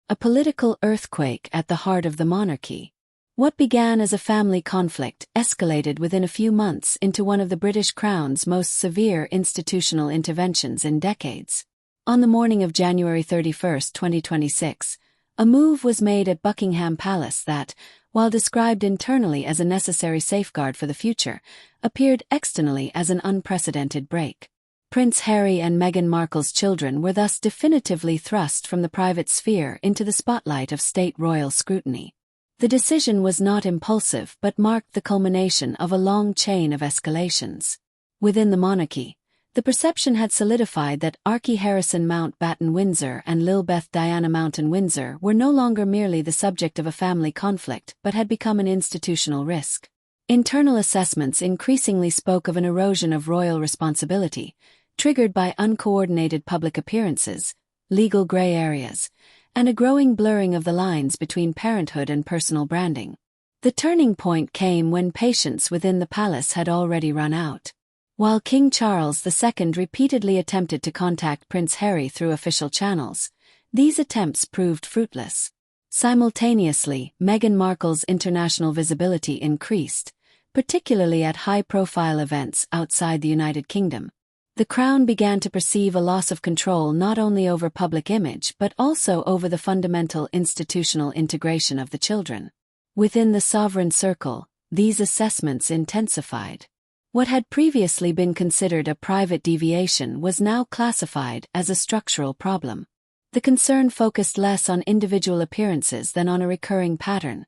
a political earthquake at the heart of the monarchy. What began as a family conflict escalated within a few months into one of the British Crown's most severe institutional interventions in decades. On the morning of January 31, 2026, a move was made at Buckingham Palace that, while described internally as a necessary safeguard for the future, appeared externally as an unprecedented break. Prince Harry and Meghan Markle's children were thus definitively thrust from the private sphere into the spotlight of state royal scrutiny. The decision was not impulsive but marked the culmination of a long chain of escalations. Within the monarchy, the perception had solidified that Archie Harrison Mountbatten-Windsor and Lilibeth Diana Mountbatten-Windsor were no longer merely the subject of a family conflict but had become an institutional risk. Internal assessments increasingly spoke of an erosion of royal responsibility, triggered by uncoordinated public appearances, legal gray areas, and a growing blurring of the lines between parenthood and personal branding. The turning point came when patience within the palace had already run out. While King Charles II repeatedly attempted to contact Prince Harry through official channels, these attempts proved fruitless. Simultaneously, Meghan Markle's international visibility increased, particularly at high-profile events outside the United Kingdom. The Crown began to perceive a loss of control not only over public image but also over the fundamental institutional integration of the children. Within the sovereign circle, these assessments intensified. What had previously been considered a private deviation was now classified as a structural problem. The concern focused less on individual appearances than on a recurring pattern: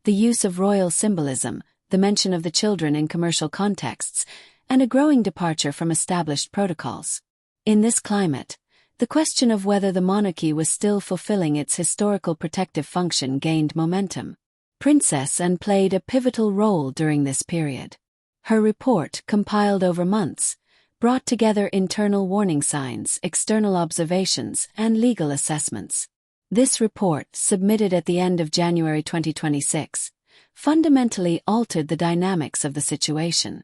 the use of royal symbolism, the mention of the children in commercial contexts, and a growing departure from established protocols. In this climate, the question of whether the monarchy was still fulfilling its historical protective function gained momentum. Princess Anne played a pivotal role during this period. Her report, compiled over months, brought together internal warning signs, external observations, and legal assessments. This report, submitted at the end of January 2026, fundamentally altered the dynamics of the situation.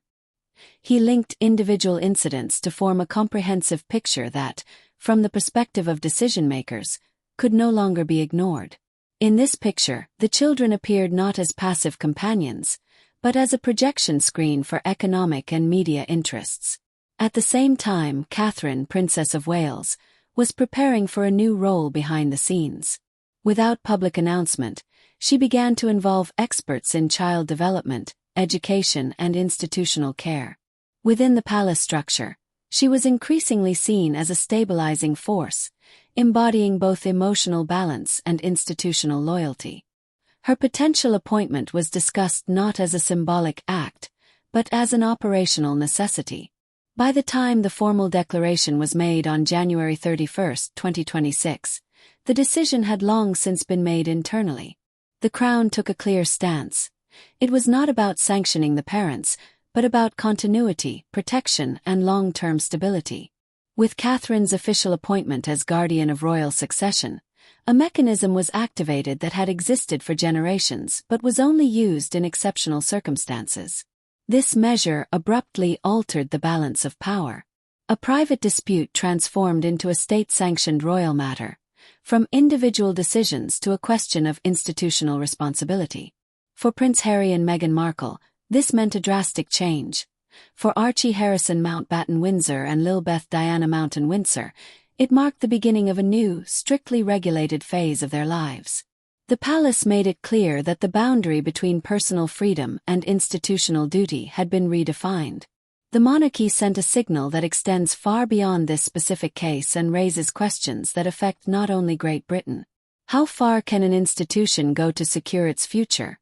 He linked individual incidents to form a comprehensive picture that, from the perspective of decision-makers, could no longer be ignored. In this picture, the children appeared not as passive companions, but as a projection screen for economic and media interests. At the same time, Catherine, Princess of Wales, was preparing for a new role behind the scenes. Without public announcement, she began to involve experts in child development, education, and institutional care. Within the palace structure, she was increasingly seen as a stabilizing force, embodying both emotional balance and institutional loyalty. Her potential appointment was discussed not as a symbolic act, but as an operational necessity. By the time the formal declaration was made on January 31, 2026, the decision had long since been made internally. The Crown took a clear stance. It was not about sanctioning the parents, but about continuity, protection, and long-term stability. With Catherine's official appointment as guardian of royal succession, a mechanism was activated that had existed for generations but was only used in exceptional circumstances. This measure abruptly altered the balance of power. A private dispute transformed into a state-sanctioned royal matter, from individual decisions to a question of institutional responsibility. For Prince Harry and Meghan Markle, this meant a drastic change. For Archie Harrison Mountbatten-Windsor and Lilibeth Diana Mountbatten-Windsor, it marked the beginning of a new, strictly regulated phase of their lives. The palace made it clear that the boundary between personal freedom and institutional duty had been redefined. The monarchy sent a signal that extends far beyond this specific case and raises questions that affect not only Great Britain. How far can an institution go to secure its future?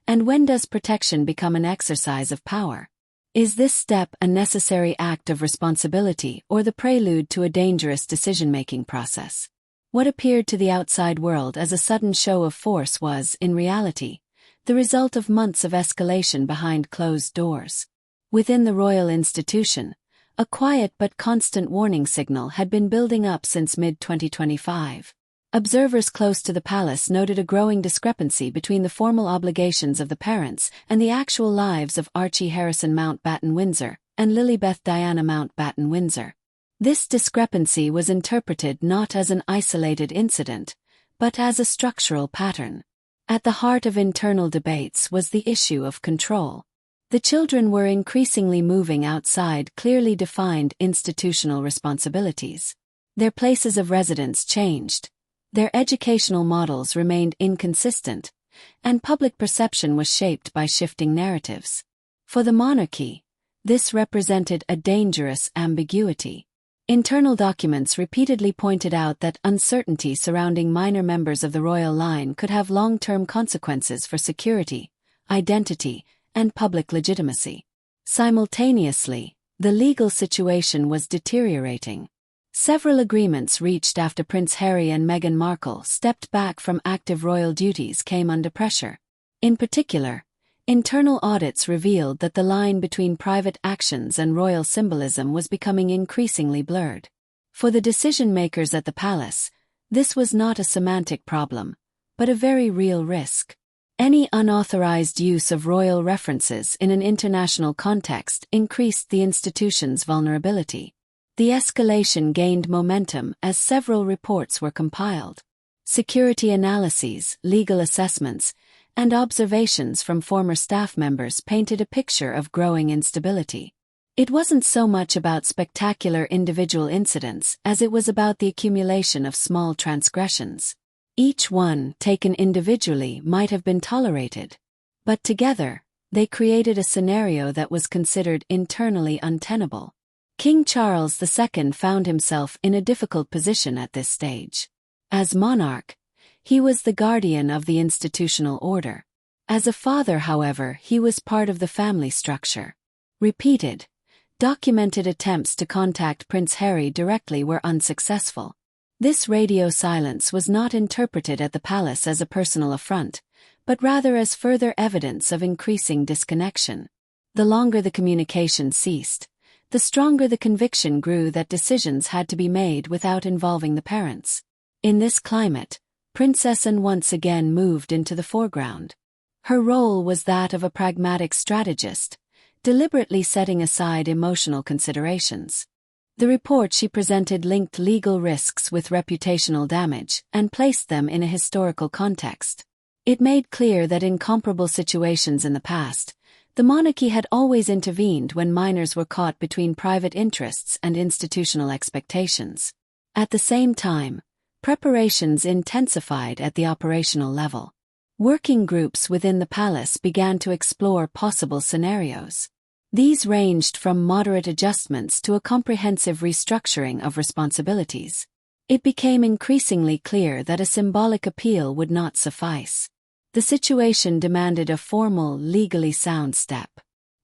And when does protection become an exercise of power? Is this step a necessary act of responsibility or the prelude to a dangerous decision-making process? What appeared to the outside world as a sudden show of force was, in reality, the result of months of escalation behind closed doors. Within the royal institution, a quiet but constant warning signal had been building up since mid-2025. Observers close to the palace noted a growing discrepancy between the formal obligations of the parents and the actual lives of Archie Harrison Mountbatten-Windsor and Lilibeth Diana Mountbatten-Windsor. This discrepancy was interpreted not as an isolated incident, but as a structural pattern. At the heart of internal debates was the issue of control. The children were increasingly moving outside clearly defined institutional responsibilities. Their places of residence changed, their educational models remained inconsistent, and public perception was shaped by shifting narratives. For the monarchy, this represented a dangerous ambiguity. Internal documents repeatedly pointed out that uncertainty surrounding minor members of the royal line could have long-term consequences for security, identity, and public legitimacy. Simultaneously, the legal situation was deteriorating. Several agreements reached after Prince Harry and Meghan Markle stepped back from active royal duties came under pressure. In particular, internal audits revealed that the line between private actions and royal symbolism was becoming increasingly blurred. For the decision-makers at the palace, this was not a semantic problem, but a very real risk. Any unauthorized use of royal references in an international context increased the institution's vulnerability. The escalation gained momentum as several reports were compiled. Security analyses, legal assessments, and observations from former staff members painted a picture of growing instability. It wasn't so much about spectacular individual incidents as it was about the accumulation of small transgressions. Each one, taken individually, might have been tolerated, but together, they created a scenario that was considered internally untenable. King Charles II found himself in a difficult position at this stage. As monarch, he was the guardian of the institutional order. As a father, however, he was part of the family structure. Repeated, documented attempts to contact Prince Harry directly were unsuccessful. This radio silence was not interpreted at the palace as a personal affront, but rather as further evidence of increasing disconnection. The longer the communication ceased, the stronger the conviction grew that decisions had to be made without involving the parents. In this climate, Princess Anne once again moved into the foreground. Her role was that of a pragmatic strategist, deliberately setting aside emotional considerations. The report she presented linked legal risks with reputational damage and placed them in a historical context. It made clear that in comparable situations in the past, the monarchy had always intervened when minors were caught between private interests and institutional expectations. At the same time, preparations intensified at the operational level. Working groups within the palace began to explore possible scenarios. These ranged from moderate adjustments to a comprehensive restructuring of responsibilities. It became increasingly clear that a symbolic appeal would not suffice. The situation demanded a formal, legally sound step.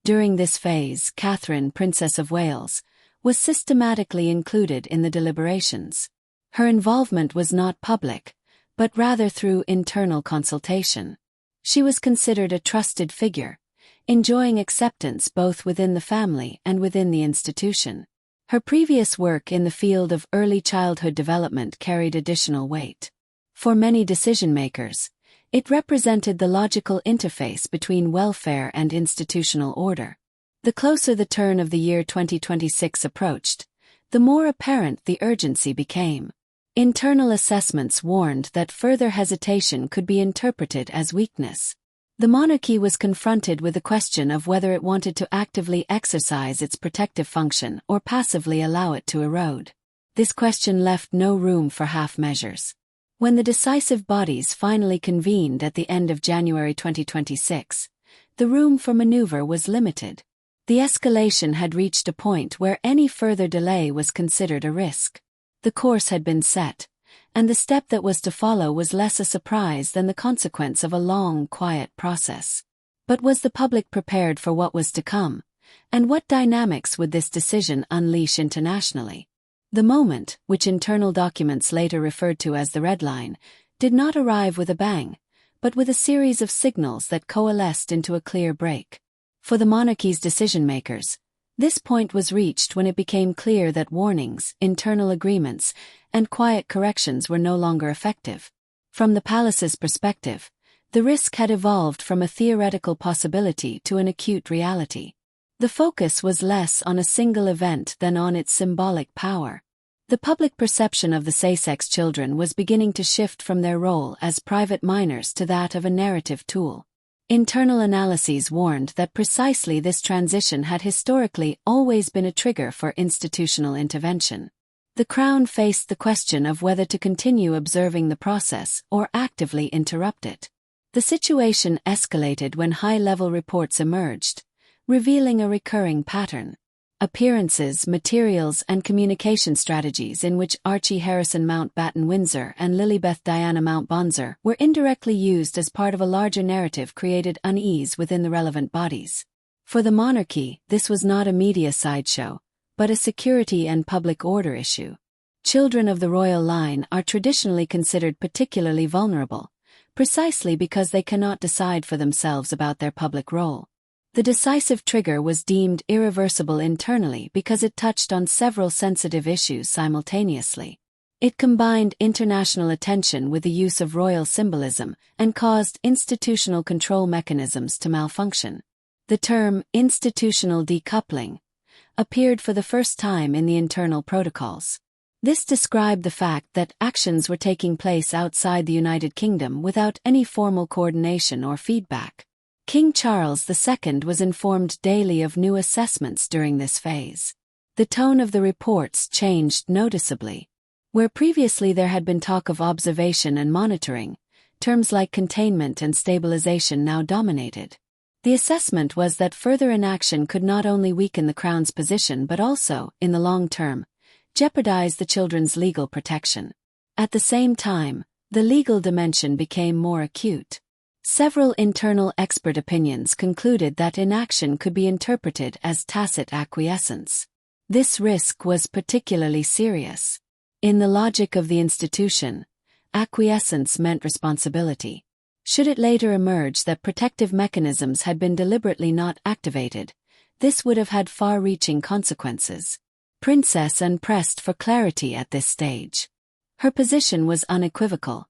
During this phase, Catherine, Princess of Wales, was systematically included in the deliberations. Her involvement was not public, but rather through internal consultation. She was considered a trusted figure, enjoying acceptance both within the family and within the institution. Her previous work in the field of early childhood development carried additional weight. For many decision-makers, it represented the logical interface between welfare and institutional order. The closer the turn of the year 2026 approached, the more apparent the urgency became. Internal assessments warned that further hesitation could be interpreted as weakness. The monarchy was confronted with the question of whether it wanted to actively exercise its protective function or passively allow it to erode. This question left no room for half measures. When the decisive bodies finally convened at the end of January 2026, the room for maneuver was limited. The escalation had reached a point where any further delay was considered a risk. The course had been set, and the step that was to follow was less a surprise than the consequence of a long, quiet process. But was the public prepared for what was to come, and what dynamics would this decision unleash internationally? The moment, which internal documents later referred to as the Red Line, did not arrive with a bang, but with a series of signals that coalesced into a clear break. For the monarchy's decision-makers, this point was reached when it became clear that warnings, internal agreements, and quiet corrections were no longer effective. From the palace's perspective, the risk had evolved from a theoretical possibility to an acute reality. The focus was less on a single event than on its symbolic power. The public perception of the same-sex children was beginning to shift from their role as private minors to that of a narrative tool. Internal analyses warned that precisely this transition had historically always been a trigger for institutional intervention. The Crown faced the question of whether to continue observing the process or actively interrupt it. The situation escalated when high-level reports emerged, revealing a recurring pattern. Appearances, materials and communication strategies in which Archie Harrison Mountbatten Windsor and Lilibeth Diana Mount Bonser were indirectly used as part of a larger narrative created unease within the relevant bodies. For the monarchy, this was not a media sideshow, but a security and public order issue. Children of the royal line are traditionally considered particularly vulnerable, precisely because they cannot decide for themselves about their public role. The decisive trigger was deemed irreversible internally because it touched on several sensitive issues simultaneously. It combined international attention with the use of royal symbolism and caused institutional control mechanisms to malfunction. The term institutional decoupling appeared for the first time in the internal protocols. This described the fact that actions were taking place outside the United Kingdom without any formal coordination or feedback. King Charles II was informed daily of new assessments during this phase. The tone of the reports changed noticeably. Where previously there had been talk of observation and monitoring, terms like containment and stabilization now dominated. The assessment was that further inaction could not only weaken the Crown's position but also, in the long term, jeopardize the children's legal protection. At the same time, the legal dimension became more acute. Several internal expert opinions concluded that inaction could be interpreted as tacit acquiescence. This risk was particularly serious. In the logic of the institution, acquiescence meant responsibility. Should it later emerge that protective mechanisms had been deliberately not activated, this would have had far-reaching consequences. Princess Anne pressed for clarity at this stage. Her position was unequivocal.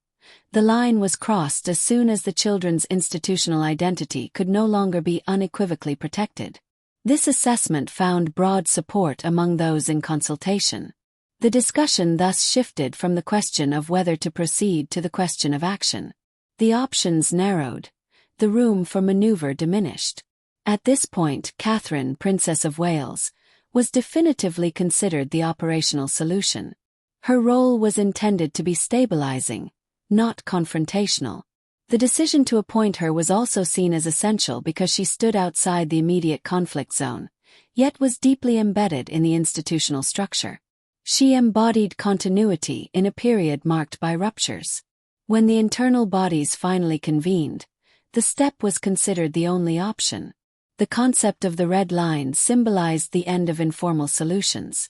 The line was crossed as soon as the children's institutional identity could no longer be unequivocally protected. This assessment found broad support among those in consultation. The discussion thus shifted from the question of whether to proceed to the question of action. The options narrowed. The room for maneuver diminished. At this point, Catherine, Princess of Wales, was definitively considered the operational solution. Her role was intended to be stabilizing, not confrontational. The decision to appoint her was also seen as essential because she stood outside the immediate conflict zone, yet was deeply embedded in the institutional structure. She embodied continuity in a period marked by ruptures. When the internal bodies finally convened, the step was considered the only option. The concept of the red line symbolized the end of informal solutions.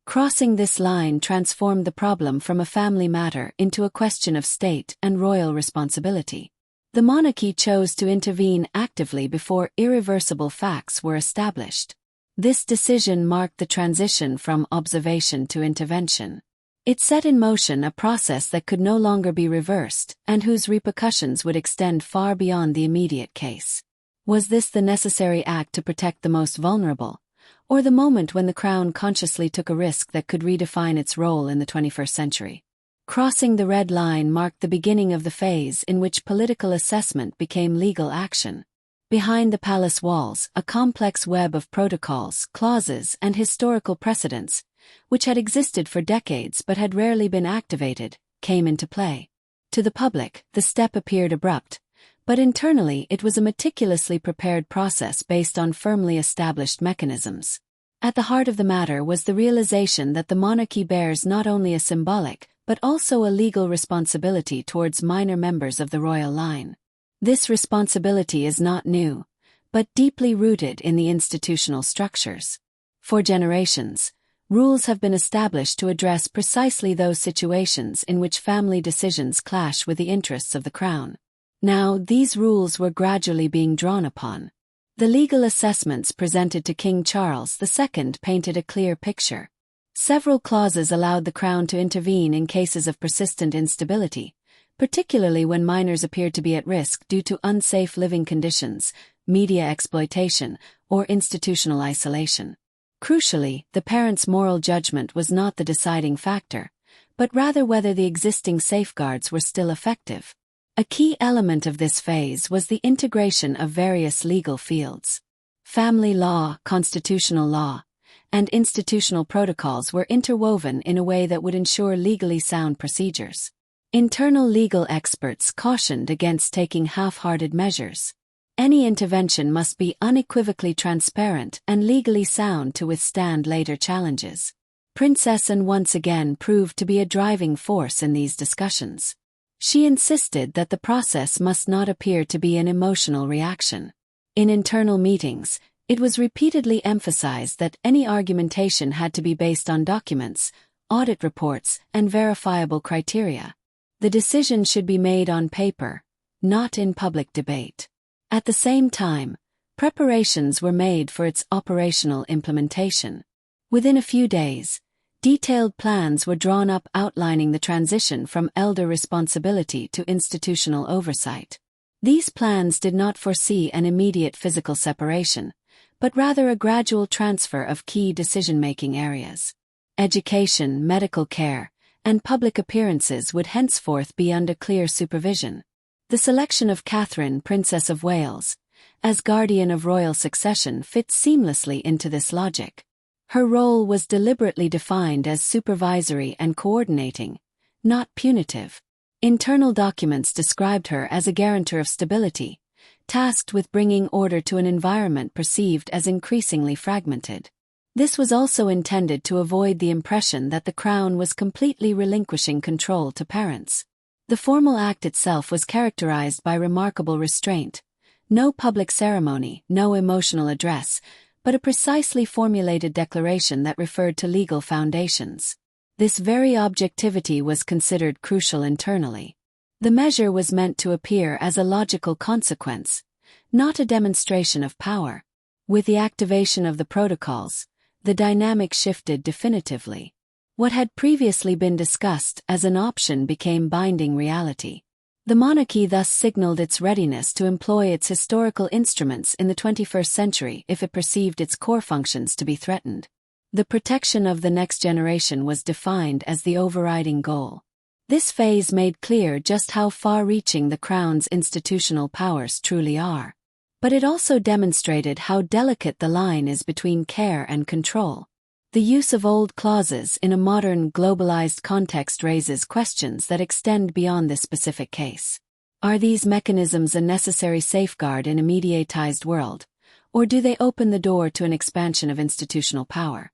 Crossing this line transformed the problem from a family matter into a question of state and royal responsibility. The monarchy chose to intervene actively before irreversible facts were established. This decision marked the transition from observation to intervention. It set in motion a process that could no longer be reversed and whose repercussions would extend far beyond the immediate case. Was this the necessary act to protect the most vulnerable, or the moment when the Crown consciously took a risk that could redefine its role in the 21st century? Crossing the red line marked the beginning of the phase in which political assessment became legal action. Behind the palace walls, a complex web of protocols, clauses, and historical precedents, which had existed for decades but had rarely been activated, came into play. To the public, the step appeared abrupt, but internally it was a meticulously prepared process based on firmly established mechanisms. At the heart of the matter was the realization that the monarchy bears not only a symbolic, but also a legal responsibility towards minor members of the royal line. This responsibility is not new, but deeply rooted in the institutional structures. For generations, rules have been established to address precisely those situations in which family decisions clash with the interests of the Crown. Now, these rules were gradually being drawn upon. The legal assessments presented to King Charles II painted a clear picture. Several clauses allowed the Crown to intervene in cases of persistent instability, particularly when minors appeared to be at risk due to unsafe living conditions, media exploitation, or institutional isolation. Crucially, the parents' moral judgment was not the deciding factor, but rather whether the existing safeguards were still effective. A key element of this phase was the integration of various legal fields. Family law, constitutional law, and institutional protocols were interwoven in a way that would ensure legally sound procedures. Internal legal experts cautioned against taking half-hearted measures. Any intervention must be unequivocally transparent and legally sound to withstand later challenges. Princess Anne once again proved to be a driving force in these discussions. She insisted that the process must not appear to be an emotional reaction. In internal meetings, it was repeatedly emphasized that any argumentation had to be based on documents, audit reports, and verifiable criteria. The decision should be made on paper, not in public debate. At the same time, preparations were made for its operational implementation. Within a few days, detailed plans were drawn up outlining the transition from elder responsibility to institutional oversight. These plans did not foresee an immediate physical separation, but rather a gradual transfer of key decision-making areas. Education, medical care, and public appearances would henceforth be under clear supervision. The selection of Catherine, Princess of Wales, as guardian of royal succession fits seamlessly into this logic. Her role was deliberately defined as supervisory and coordinating, not punitive. Internal documents described her as a guarantor of stability, tasked with bringing order to an environment perceived as increasingly fragmented. This was also intended to avoid the impression that the crown was completely relinquishing control to parents. The formal act itself was characterized by remarkable restraint. No public ceremony, no emotional address, but a precisely formulated declaration that referred to legal foundations. This very objectivity was considered crucial internally. The measure was meant to appear as a logical consequence, not a demonstration of power. With the activation of the protocols, the dynamic shifted definitively. What had previously been discussed as an option became binding reality. The monarchy thus signaled its readiness to employ its historical instruments in the 21st century if it perceived its core functions to be threatened. The protection of the next generation was defined as the overriding goal. This phase made clear just how far-reaching the Crown's institutional powers truly are. But it also demonstrated how delicate the line is between care and control. The use of old clauses in a modern, globalized context raises questions that extend beyond this specific case. Are these mechanisms a necessary safeguard in a mediatized world, or do they open the door to an expansion of institutional power?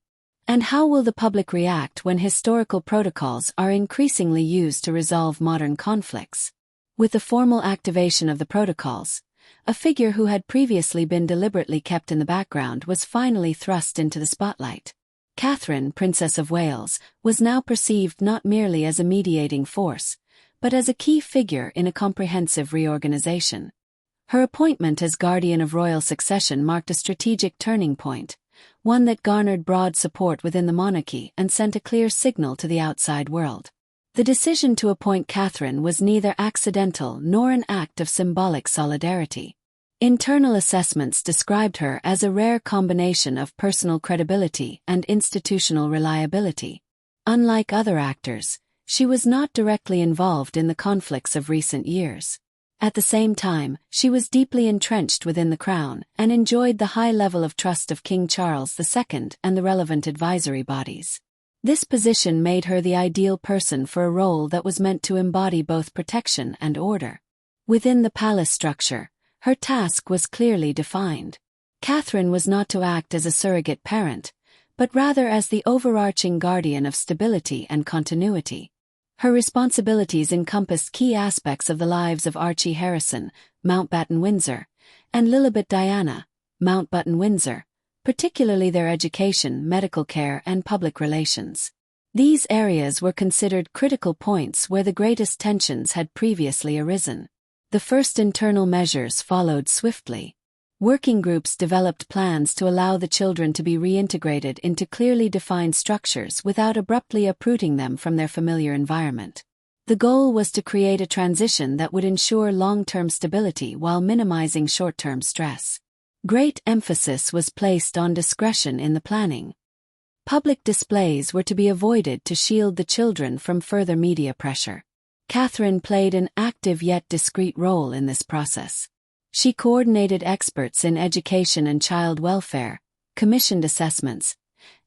And how will the public react when historical protocols are increasingly used to resolve modern conflicts? With the formal activation of the protocols, a figure who had previously been deliberately kept in the background was finally thrust into the spotlight. Catherine, Princess of Wales, was now perceived not merely as a mediating force, but as a key figure in a comprehensive reorganization. Her appointment as guardian of royal succession marked a strategic turning point, one that garnered broad support within the monarchy and sent a clear signal to the outside world. The decision to appoint Catherine was neither accidental nor an act of symbolic solidarity. Internal assessments described her as a rare combination of personal credibility and institutional reliability. Unlike other actors, she was not directly involved in the conflicts of recent years. At the same time, she was deeply entrenched within the crown and enjoyed the high level of trust of King Charles II and the relevant advisory bodies. This position made her the ideal person for a role that was meant to embody both protection and order. Within the palace structure, her task was clearly defined. Catherine was not to act as a surrogate parent, but rather as the overarching guardian of stability and continuity. Her responsibilities encompassed key aspects of the lives of Archie Harrison, Mountbatten Windsor, and Lilibet Diana, Mountbatten Windsor, particularly their education, medical care, and public relations. These areas were considered critical points where the greatest tensions had previously arisen. The first internal measures followed swiftly. Working groups developed plans to allow the children to be reintegrated into clearly defined structures without abruptly uprooting them from their familiar environment. The goal was to create a transition that would ensure long-term stability while minimizing short-term stress. Great emphasis was placed on discretion in the planning. Public displays were to be avoided to shield the children from further media pressure. Catherine played an active yet discreet role in this process. She coordinated experts in education and child welfare, commissioned assessments,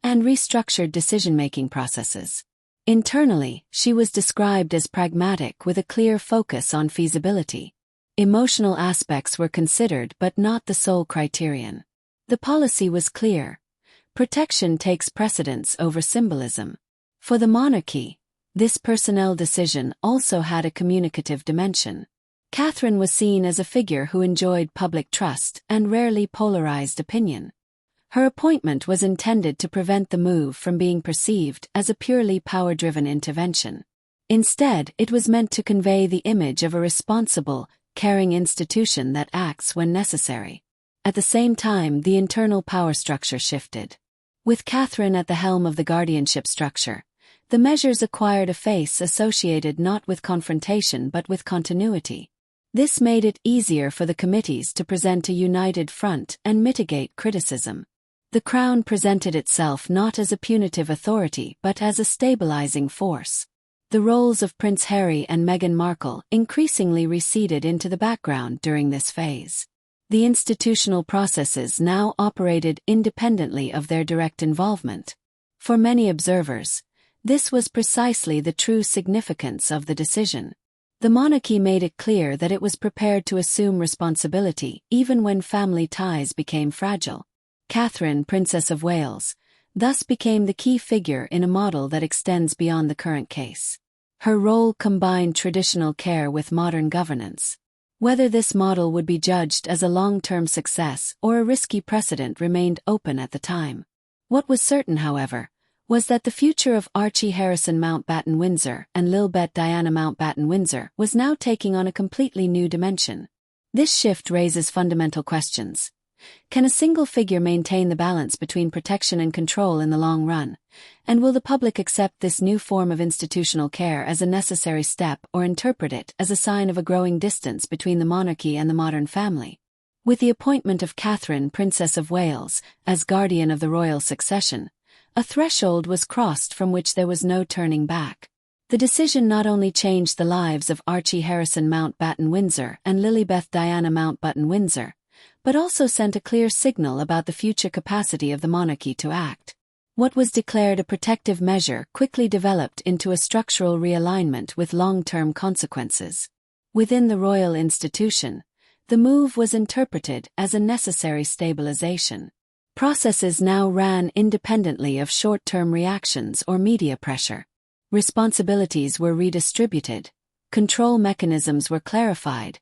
and restructured decision-making processes. Internally, she was described as pragmatic with a clear focus on feasibility. Emotional aspects were considered but not the sole criterion. The policy was clear. Protection takes precedence over symbolism. For the monarchy, this personnel decision also had a communicative dimension. Catherine was seen as a figure who enjoyed public trust and rarely polarized opinion. Her appointment was intended to prevent the move from being perceived as a purely power-driven intervention. Instead, it was meant to convey the image of a responsible, caring institution that acts when necessary. At the same time, the internal power structure shifted. With Catherine at the helm of the guardianship structure, the measures acquired a face associated not with confrontation but with continuity. This made it easier for the committees to present a united front and mitigate criticism. The Crown presented itself not as a punitive authority but as a stabilizing force. The roles of Prince Harry and Meghan Markle increasingly receded into the background during this phase. The institutional processes now operated independently of their direct involvement. For many observers, this was precisely the true significance of the decision. The monarchy made it clear that it was prepared to assume responsibility even when family ties became fragile. Catherine, Princess of Wales, thus became the key figure in a model that extends beyond the current case. Her role combined traditional care with modern governance. Whether this model would be judged as a long-term success or a risky precedent remained open at the time. What was certain, however, was that the future of Archie Harrison Mountbatten-Windsor and Lilibet Diana Mountbatten-Windsor was now taking on a completely new dimension. This shift raises fundamental questions. Can a single figure maintain the balance between protection and control in the long run? And will the public accept this new form of institutional care as a necessary step or interpret it as a sign of a growing distance between the monarchy and the modern family? With the appointment of Catherine, Princess of Wales, as guardian of the royal succession, a threshold was crossed from which there was no turning back. The decision not only changed the lives of Archie Harrison Mountbatten-Windsor and Lilibet Diana Mountbatten-Windsor, but also sent a clear signal about the future capacity of the monarchy to act. What was declared a protective measure quickly developed into a structural realignment with long-term consequences. Within the royal institution, the move was interpreted as a necessary stabilization. Processes now ran independently of short-term reactions or media pressure. Responsibilities were redistributed, control mechanisms were clarified,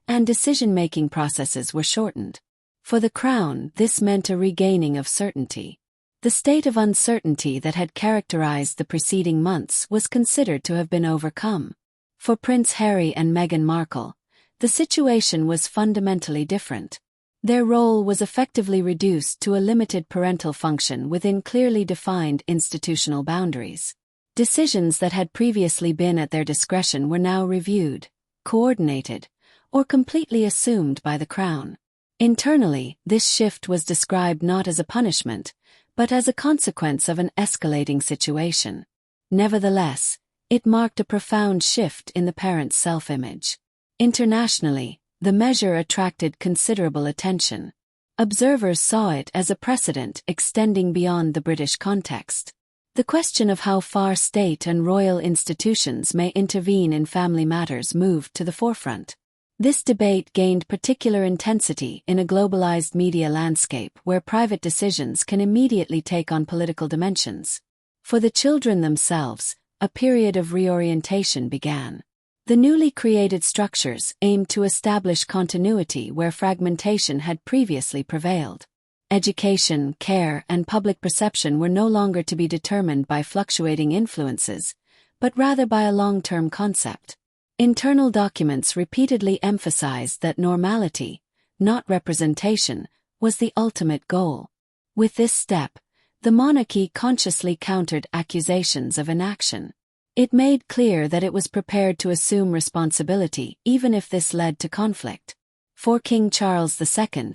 and decision-making processes were shortened. For the Crown, this meant a regaining of certainty. The state of uncertainty that had characterized the preceding months was considered to have been overcome. For Prince Harry and Meghan Markle, the situation was fundamentally different. Their role was effectively reduced to a limited parental function within clearly defined institutional boundaries. Decisions that had previously been at their discretion were now reviewed, coordinated, or completely assumed by the Crown. Internally, this shift was described not as a punishment, but as a consequence of an escalating situation. Nevertheless, it marked a profound shift in the parents' self-image. Internationally, the measure attracted considerable attention. Observers saw it as a precedent extending beyond the British context. The question of how far state and royal institutions may intervene in family matters moved to the forefront. This debate gained particular intensity in a globalized media landscape where private decisions can immediately take on political dimensions. For the children themselves, a period of reorientation began. The newly created structures aimed to establish continuity where fragmentation had previously prevailed. Education, care, and public perception were no longer to be determined by fluctuating influences, but rather by a long-term concept. Internal documents repeatedly emphasized that normality, not representation, was the ultimate goal. With this step, the monarchy consciously countered accusations of inaction. It made clear that it was prepared to assume responsibility even if this led to conflict. For King Charles II,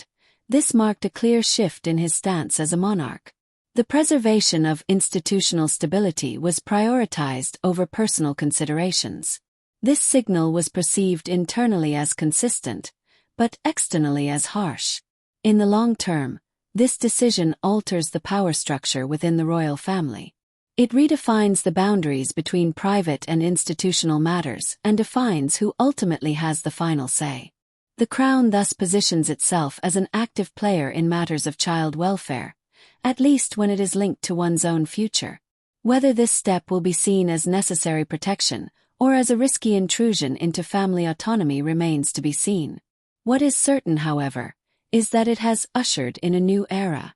this marked a clear shift in his stance as a monarch. The preservation of institutional stability was prioritized over personal considerations. This signal was perceived internally as consistent, but externally as harsh. In the long term, this decision alters the power structure within the royal family. It redefines the boundaries between private and institutional matters and defines who ultimately has the final say. The crown thus positions itself as an active player in matters of child welfare, at least when it is linked to one's own future. Whether this step will be seen as necessary protection or as a risky intrusion into family autonomy remains to be seen. What is certain, however, is that it has ushered in a new era.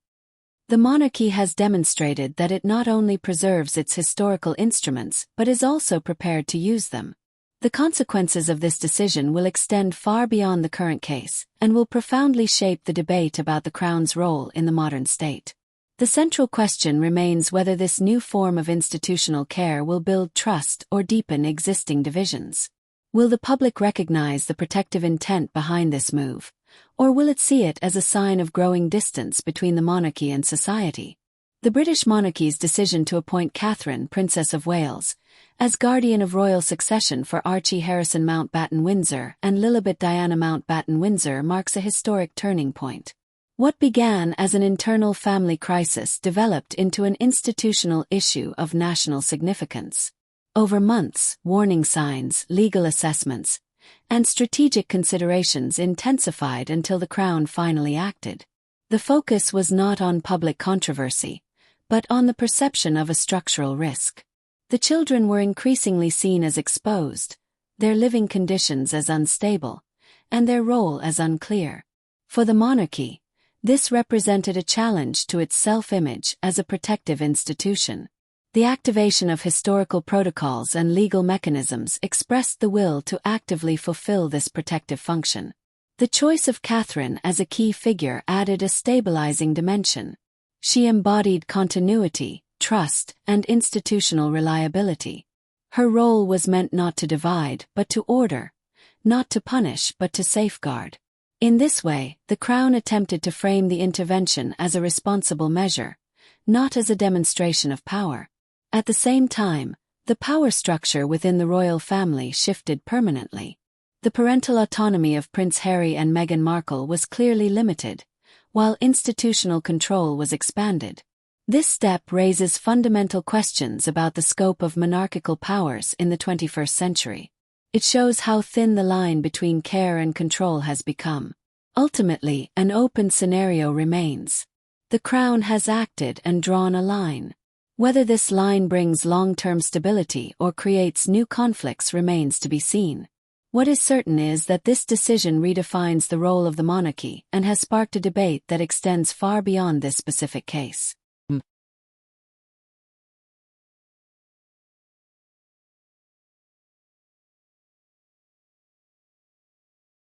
The monarchy has demonstrated that it not only preserves its historical instruments but is also prepared to use them. The consequences of this decision will extend far beyond the current case and will profoundly shape the debate about the crown's role in the modern state. The central question remains whether this new form of institutional care will build trust or deepen existing divisions. Will the public recognize the protective intent behind this move, or will it see it as a sign of growing distance between the monarchy and society? The British monarchy's decision to appoint Catherine, Princess of Wales, as guardian of royal succession for Archie Harrison Mountbatten-Windsor and Lilibet Diana Mountbatten-Windsor marks a historic turning point. What began as an internal family crisis developed into an institutional issue of national significance. Over months, warning signs, legal assessments, and strategic considerations intensified until the crown finally acted. The focus was not on public controversy, but on the perception of a structural risk. The children were increasingly seen as exposed, their living conditions as unstable, and their role as unclear. For the monarchy, this represented a challenge to its self-image as a protective institution. The activation of historical protocols and legal mechanisms expressed the will to actively fulfill this protective function. The choice of Catherine as a key figure added a stabilizing dimension. She embodied continuity, trust, and institutional reliability. Her role was meant not to divide but to order, not to punish but to safeguard. In this way, the crown attempted to frame the intervention as a responsible measure, not as a demonstration of power. At the same time, the power structure within the royal family shifted permanently. The parental autonomy of Prince Harry and Meghan Markle was clearly limited, while institutional control was expanded. This step raises fundamental questions about the scope of monarchical powers in the 21st century. It shows how thin the line between care and control has become. Ultimately, an open scenario remains. The crown has acted and drawn a line. Whether this line brings long-term stability or creates new conflicts remains to be seen. What is certain is that this decision redefines the role of the monarchy and has sparked a debate that extends far beyond this specific case.